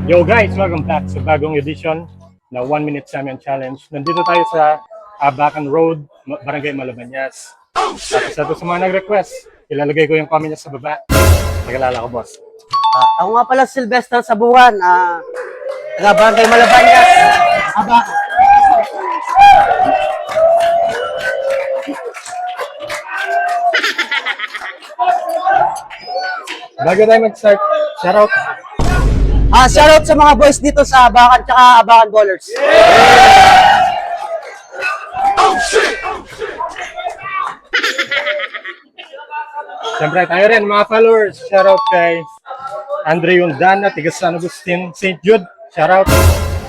Yo guys, welcome back sa bagong edition na 1 Minute Samian Challenge. Nandito tayo sa Abacan Road, Barangay Malabanyas. Tapos ito sa mga nag-request, ilalagay ko yung comment niya sa baba. Nagalala ko, boss. Ako nga pala Sylvester Sabuhan, taga Barangay Malabanyas, Abacan. Bago tayo mag-start, shoutout. Shoutout sa mga boys dito sa Abacan tsaka Abacan Ballers. Siyempre tayo rin, mga followers. Shoutout kay Andre Yundana, tiga San Agustin, St. Jude. Shoutout.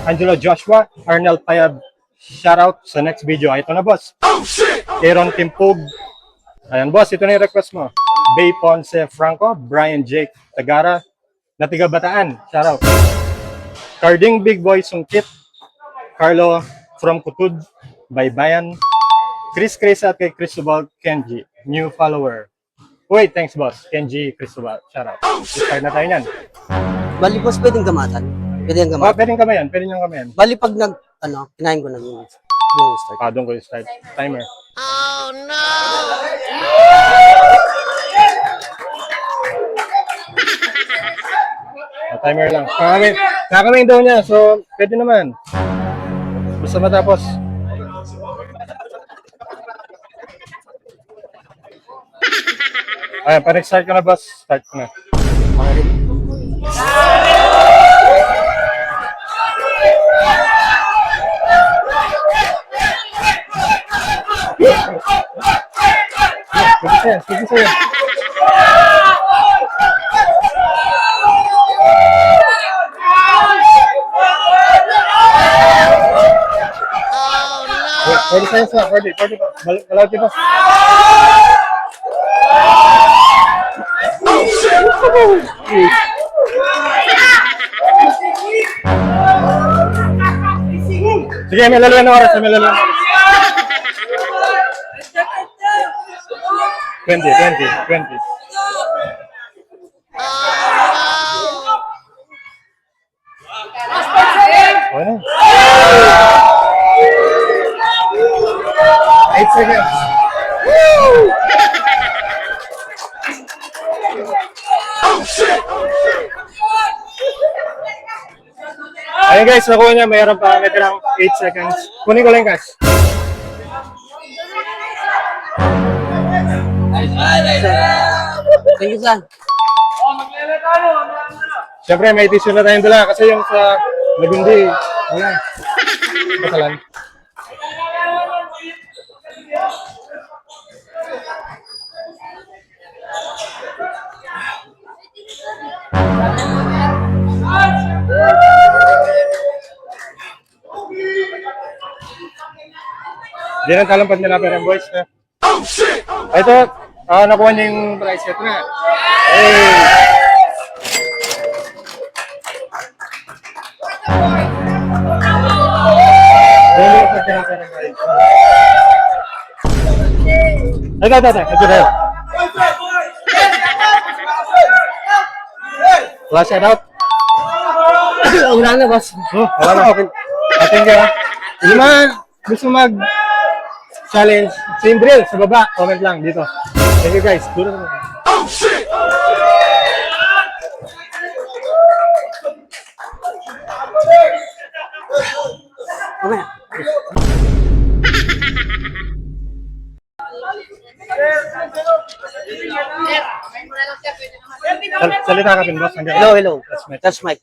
Angelo Joshua, Arnel Payab. Shoutout sa next video. Ito na, boss. Aaron Timpug. Ayan, boss, ito na yung request mo. Bay Ponce Franco, Brian Jake Tagara, na tiga Bataan. Shoutout. Carding Big Boy Sungkit. Carlo from Kutud, Baybayan. Chris at kay Cristobal Kenji, new follower. Wait, thanks boss. Kenji Cristobal, shoutout. Start na tayo niyan. Bali boss, pwedeng gamatan. Pwede yung Oh, gamatan. pwedeng kamayan, pwedeng yung kamayan. Bali pag kinain ko na yung start. Doon ko yung start. Timer. Oh no! Timer lang. Kakamain daw niya, so pwede naman. Basta matapos. Ayan, pa-start ko na boss. Start ko na. Sige sa'yo. Pwede sa'yo sa, pwede pa. Malawag ba? Sige, may lalawan na oras. 20. Ano? 8 seconds. Ayun guys, nakuha niya. Mayroon pa natirang 8 seconds. Kunin ko lang yung cash. Thank you, son. Siyempre, may tissue na tayong dala kasi yung sa Lagundi, wala. Bakalan. Hindi nang talang pag nilapin yung boys. Ito, nakuha niya yung price set na. Hey! Ito na. Flash it out. Wala na, boss. Wala na. Ating ka. Yung mga gusto mag-challenge, same drill sa baba. Comment lang dito. Thank you guys. Duro na. Mamaya. Salita ka pin, boss. Hello. That's Mike.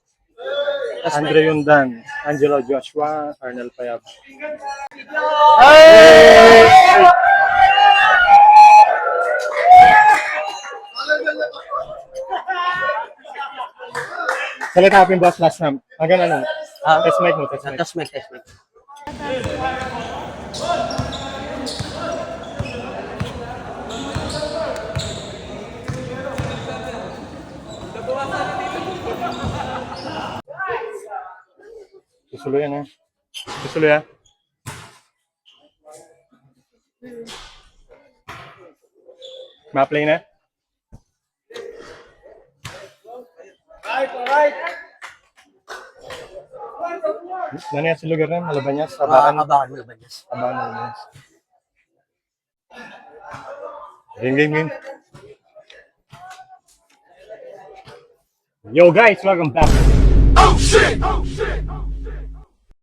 Andre Yundan, Angelo Joshua, Arnel Payab. Hey! Salita ka pin, boss. Last time. Hanggang ano? Test mic mo. That's Mike. Susulo yan, ha? Susulo yan. Ma-play na? Alright. Ano yan sa lugar na? Malabanyas? Abakan Abakan? Malabañas. Abakan Malabanyas. Game. Yo guys, welcome back.